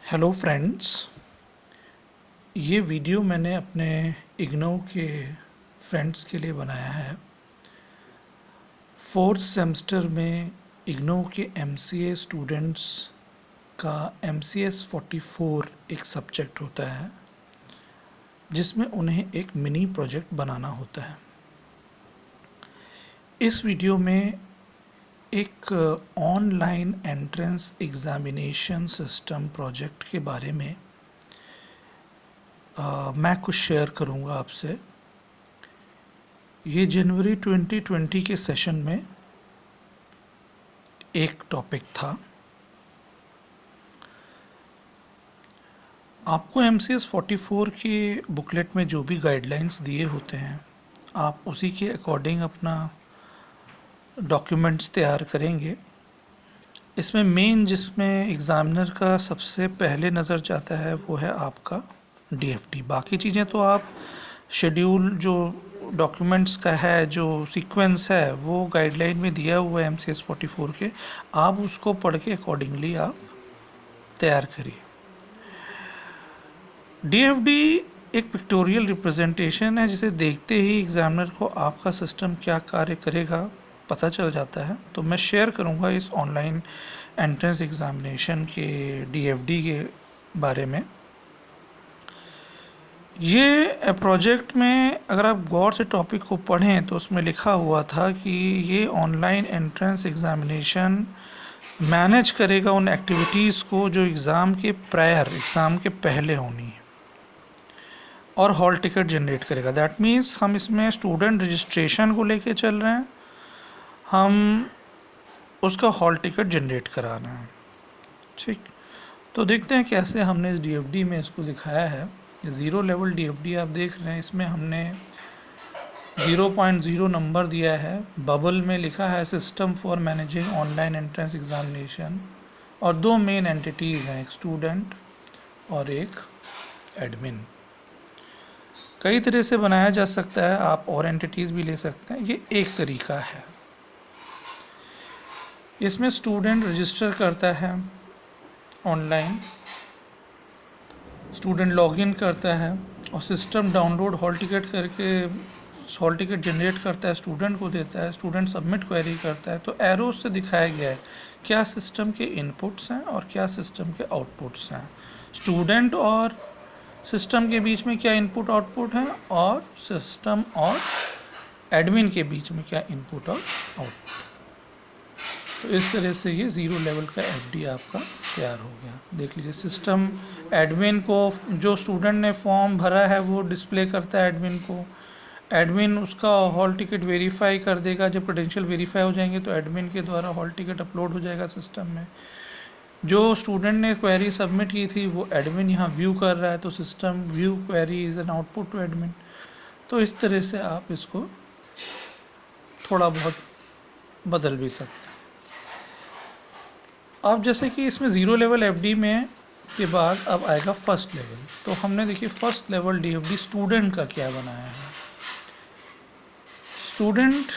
Hello friends, ये video मैंने अपने इग्नोव के फ्रेंड्स के लिए बनाया है। फोर्थ सेमेस्टर में इग्नोव के एमसीए स्टूडेंट्स का MCS 44 एक सब्जेक्ट होता है जिसमें उन्हें एक मिनी प्रोजेक्ट बनाना होता है। इस वीडियो में एक online entrance examination system project के बारे में मैं कुछ शेयर करूंगा आपसे। ये जनवरी 2020 के सेशन में एक टॉपिक था। आपको MCS 44 के बुकलेट में जो भी गाइडलाइंस दिए होते हैं, आप उसी के अकॉर्डिंग अपना डॉक्यूमेंट्स तैयार करेंगे। इसमें मेन जिसमें एग्ज़ामिनर का सबसे पहले नज़र जाता है वो है आपका DFD। बाकी चीज़ें तो आप शेड्यूल जो डॉक्यूमेंट्स का है, जो सीक्वेंस है, वो गाइडलाइन में दिया हुआ है MCS 44 के। आप उसको पढ़ के अकॉर्डिंगली आप तैयार करिए। DFD एक पिक्टोरियल रिप्रेजेंटेशन है जिसे देखते ही एग्जामिनर को आपका सिस्टम क्या कार्य करेगा पता चल जाता है। तो मैं शेयर करूंगा इस ऑनलाइन एंट्रेंस एग्जामिनेशन के DFD के बारे में। ये प्रोजेक्ट में अगर आप गौर से टॉपिक को पढ़ें तो उसमें लिखा हुआ था कि ये ऑनलाइन एंट्रेंस एग्जामिनेशन मैनेज करेगा उन एक्टिविटीज़ को जो एग्ज़ाम के प्रायर, एग्ज़ाम के पहले होनी है, और हॉल टिकट जनरेट करेगा। दैट मीन्स हम इसमें स्टूडेंट रजिस्ट्रेशन को लेके चल रहे हैं, हम उसका हॉल टिकट जनरेट करा रहे हैं। ठीक, तो देखते हैं कैसे हमने इस DFD में इसको दिखाया है। 0 लेवल DFD आप देख रहे हैं, इसमें हमने 0.0 नंबर दिया है। बबल में लिखा है system for managing online entrance examination, और दो मेन एंटिटीज़ हैं, एक स्टूडेंट और एक एडमिन। कई तरह से बनाया जा सकता है, आप और एंटिटीज़ भी ले सकते हैं, ये एक तरीका है। इसमें स्टूडेंट रजिस्टर करता है ऑनलाइन, स्टूडेंट लॉगिन करता है और सिस्टम डाउनलोड हॉल टिकट करके हॉल टिकट जनरेट करता है, स्टूडेंट को देता है, स्टूडेंट सबमिट क्वेरी करता है। तो एरो से दिखाया गया है क्या सिस्टम के इनपुट्स हैं और क्या सिस्टम के आउटपुट्स हैं, स्टूडेंट और सिस्टम के बीच में क्या इनपुट आउटपुट है, और सिस्टम और एडमिन के बीच में क्या इनपुट और आउटपुट। तो इस तरह से ये 0 लेवल का FD आपका तैयार हो गया। देख लीजिए, सिस्टम एडमिन को, जो स्टूडेंट ने फॉर्म भरा है वो डिस्प्ले करता है एडमिन को, एडमिन उसका हॉल टिकट वेरीफाई कर देगा। जब क्रेडेंशियल वेरीफाई हो जाएंगे तो एडमिन के द्वारा हॉल टिकट अपलोड हो जाएगा सिस्टम में। जो स्टूडेंट ने क्वेरी सबमिट की थी वो एडमिन यहाँ व्यू कर रहा है, तो system view query is an output to admin. तो इस तरह से आप इसको थोड़ा बहुत बदल भी सकते हैं। अब जैसे कि इसमें 0 लेवल FD में के बाद अब आएगा फर्स्ट लेवल। तो हमने देखिए फर्स्ट लेवल DFD स्टूडेंट का क्या बनाया है। स्टूडेंट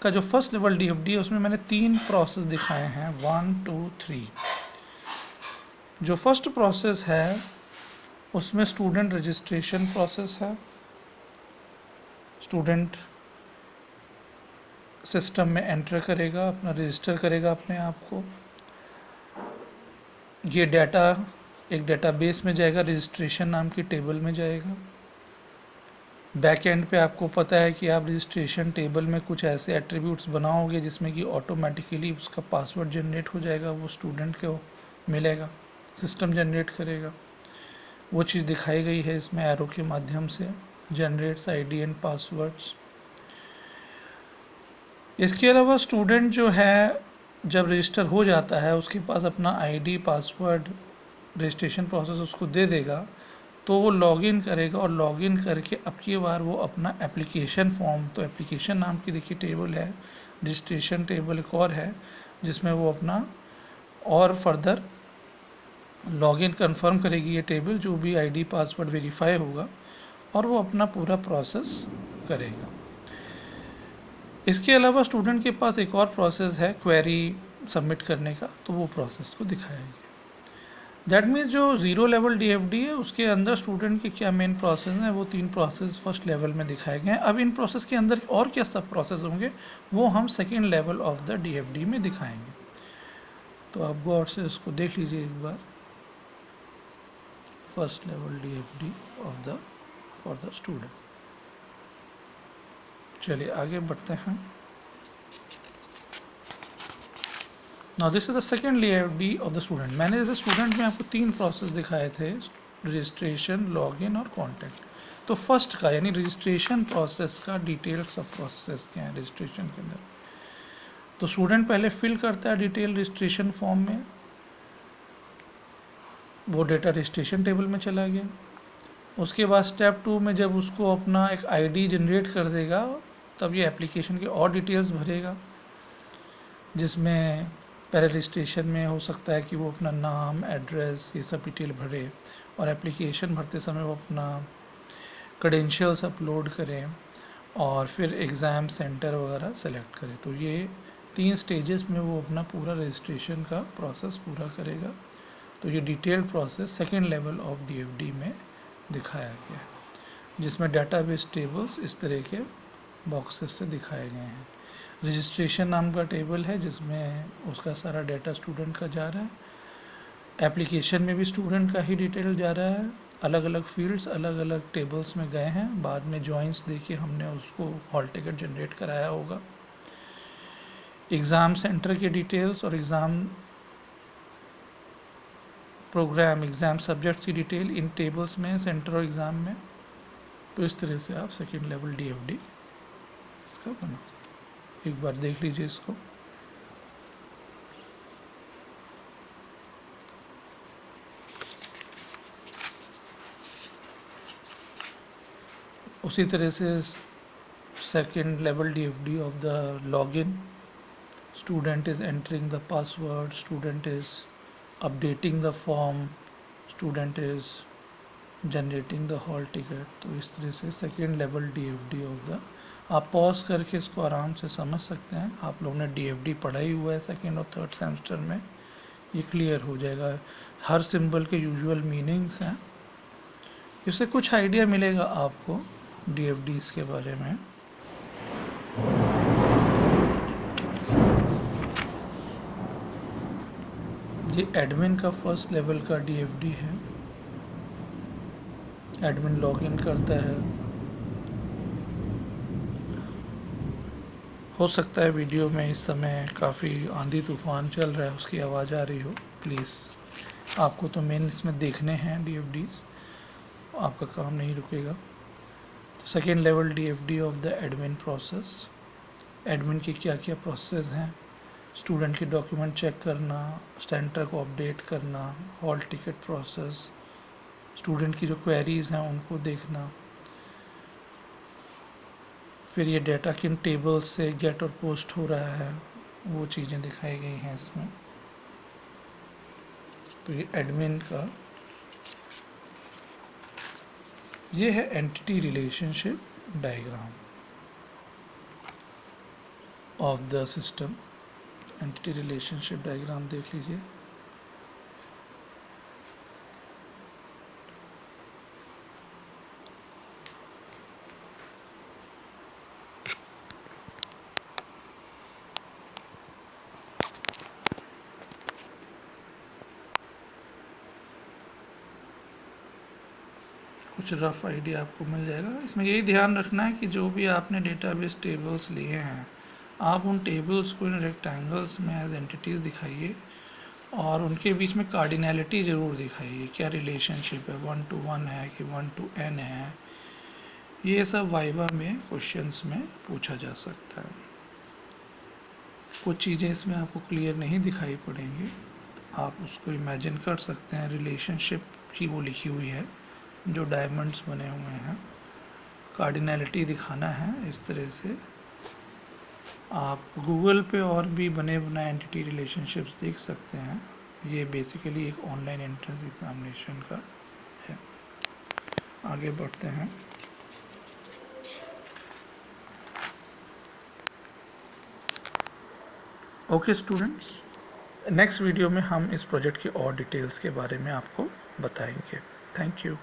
का जो फर्स्ट लेवल DFD है उसमें मैंने 3 प्रोसेस दिखाए हैं, 1 2 3। जो फर्स्ट प्रोसेस है उसमें स्टूडेंट रजिस्ट्रेशन प्रोसेस है। स्टूडेंट सिस्टम में एंटर करेगा, अपना रजिस्टर करेगा अपने आप को। ये डाटा एक डेटाबेस में जाएगा, रजिस्ट्रेशन नाम की टेबल में जाएगा। बैक एंड पे आपको पता है कि आप रजिस्ट्रेशन टेबल में कुछ ऐसे एट्रीब्यूट्स बनाओगे जिसमें कि ऑटोमेटिकली उसका पासवर्ड जनरेट हो जाएगा, वो स्टूडेंट को मिलेगा, सिस्टम जनरेट करेगा। वो चीज़ दिखाई गई है इसमें एरो के माध्यम से, जनरेट्स ID एंड पासवर्ड्स। इसके अलावा स्टूडेंट जो है जब रजिस्टर हो जाता है उसके पास अपना ID, पासवर्ड, रजिस्ट्रेशन प्रोसेस उसको दे देगा, तो वो लॉगिन करेगा और लॉगिन करके अब की बार वो अपना एप्लीकेशन फॉर्म, तो एप्लीकेशन नाम की देखिए टेबल है, रजिस्ट्रेशन टेबल एक और है जिसमें वो अपना और फर्दर लॉगिन कंफर्म करेगी ये टेबल, जो भी ID पासवर्ड वेरीफाई होगा, और वो अपना पूरा प्रोसेस करेगा। इसके अलावा स्टूडेंट के पास एक और प्रोसेस है क्वेरी सबमिट करने का, तो वो प्रोसेस को दिखाया गया। दैट मीन्स जो ज़ीरो लेवल डीएफडी है उसके अंदर स्टूडेंट के क्या मेन प्रोसेस हैं, वो 3 प्रोसेस फर्स्ट लेवल में दिखाए गए हैं। अब इन प्रोसेस के अंदर और क्या सब प्रोसेस होंगे वो हम second level of the DFD में दिखाएंगे। तो आप गौर से इसको देख लीजिए एक बार, first level DFD of the for the student. चलिए आगे बढ़ते हैं। Now this is the second layer D of the student. मैंने जैसे स्टूडेंट में आपको 3 प्रोसेस दिखाए थे, रजिस्ट्रेशन, लॉगिन और कॉन्टैक्ट। तो फर्स्ट का यानी रजिस्ट्रेशन प्रोसेस का डिटेल सब प्रोसेस क्या है रजिस्ट्रेशन के अंदर। तो स्टूडेंट पहले फिल करता है डिटेल रजिस्ट्रेशन फॉर्म में, वो डेटा रजिस्ट्रेशन टेबल में चला गया। उसके बाद स्टेप 2 में जब उसको अपना एक आईडी जनरेट कर देगा तब ये एप्लीकेशन की और डिटेल्स भरेगा, जिसमें पहले रजिस्ट्रेशन में हो सकता है कि वो अपना नाम, एड्रेस, ये सब डिटेल भरे, और एप्लीकेशन भरते समय वो अपना क्रेडेंशियल्स अपलोड करें और फिर एग्ज़ाम सेंटर वगैरह सेलेक्ट करें। तो ये 3 स्टेजेस में वो अपना पूरा रजिस्ट्रेशन का प्रोसेस पूरा करेगा। तो ये detailed process second level of DFD में दिखाया गया है, जिसमें डेटाबेस टेबल्स इस तरह के बॉक्सेस से दिखाए गए हैं। रजिस्ट्रेशन नाम का टेबल है जिसमें उसका सारा डाटा स्टूडेंट का जा रहा है। एप्लीकेशन में भी स्टूडेंट का ही डिटेल जा रहा है। अलग अलग फील्ड्स अलग अलग टेबल्स में गए हैं। बाद में जॉइंट्स देके हमने उसको हॉल टिकट जनरेट कराया होगा। एग्ज़ाम सेंटर के डिटेल्स और एग्ज़ाम प्रोग्राम, एग्ज़ाम सब्जेक्ट्स की डिटेल इन टेबल्स में, सेंटर और एग्ज़ाम में। तो इस तरह से आप सेकेंड लेवल डीएफडी इसका बना सकते। एक बार देख लीजिए इसको। उसी तरह से second level DFD of the login, student is entering the password, student is updating the form, student is generating the hall ticket. तो इस तरह से second level DFD of the, आप पॉज करके इसको आराम से समझ सकते हैं। आप लोगों ने डीएफडी पढ़ा ही हुआ है सेकेंड और थर्ड सेमेस्टर में, ये क्लियर हो जाएगा। हर सिंबल के यूजुअल मीनिंग्स हैं, इससे कुछ आइडिया मिलेगा आपको डीएफडीज़ के बारे में। ये एडमिन का फर्स्ट लेवल का डीएफडी है। एडमिन लॉगिन करता है। हो सकता है वीडियो में इस समय काफ़ी आंधी तूफान चल रहा है, उसकी आवाज़ आ रही हो, प्लीज़। आपको तो मेन इसमें देखने हैं डीएफडीज़, आपका काम नहीं रुकेगा। तो second level DFD of the admin process. Admin की क्या क्या प्रोसेस हैं, स्टूडेंट के डॉक्यूमेंट चेक करना, सेंटर को अपडेट करना, हॉल टिकट प्रोसेस, स्टूडेंट की जो क्वेरीज़ हैं उनको देखना, फिर ये डाटा किन टेबल्स से गेट और पोस्ट हो रहा है, वो चीज़ें दिखाई गई हैं इसमें। तो ये एडमिन का, ये है entity relationship diagram of the system. Entity relationship diagram देख लीजिए। कुछ रफ आइडिया आपको मिल जाएगा। इसमें यही ध्यान रखना है कि जो भी आपने डेटाबेस टेबल्स लिए हैं, आप उन टेबल्स को इन रेक्टेंगल्स में एज एंटिटीज़ दिखाइए और उनके बीच में कार्डिनैलिटी ज़रूर दिखाइए। क्या रिलेशनशिप है, 1 to 1 है कि 1 to n है। ये सब वाइवा में क्वेश्चंस में पूछा जा सकता है। कुछ चीज़ें इसमें आपको क्लियर नहीं दिखाई पड़ेंगी, आप उसको इमेजिन कर सकते हैं। रिलेशनशिप की वो लिखी हुई है जो डायमंड्स बने हुए हैं, कार्डिनैलिटी दिखाना है। इस तरह से आप गूगल पे और भी बने बनाए एंटिटी रिलेशनशिप्स देख सकते हैं। ये बेसिकली एक ऑनलाइन एंट्रेंस एग्जामिनेशन का है। आगे बढ़ते हैं। ओके स्टूडेंट्स, नेक्स्ट वीडियो में हम इस प्रोजेक्ट की और डिटेल्स के बारे में आपको बताएंगे। Thank you.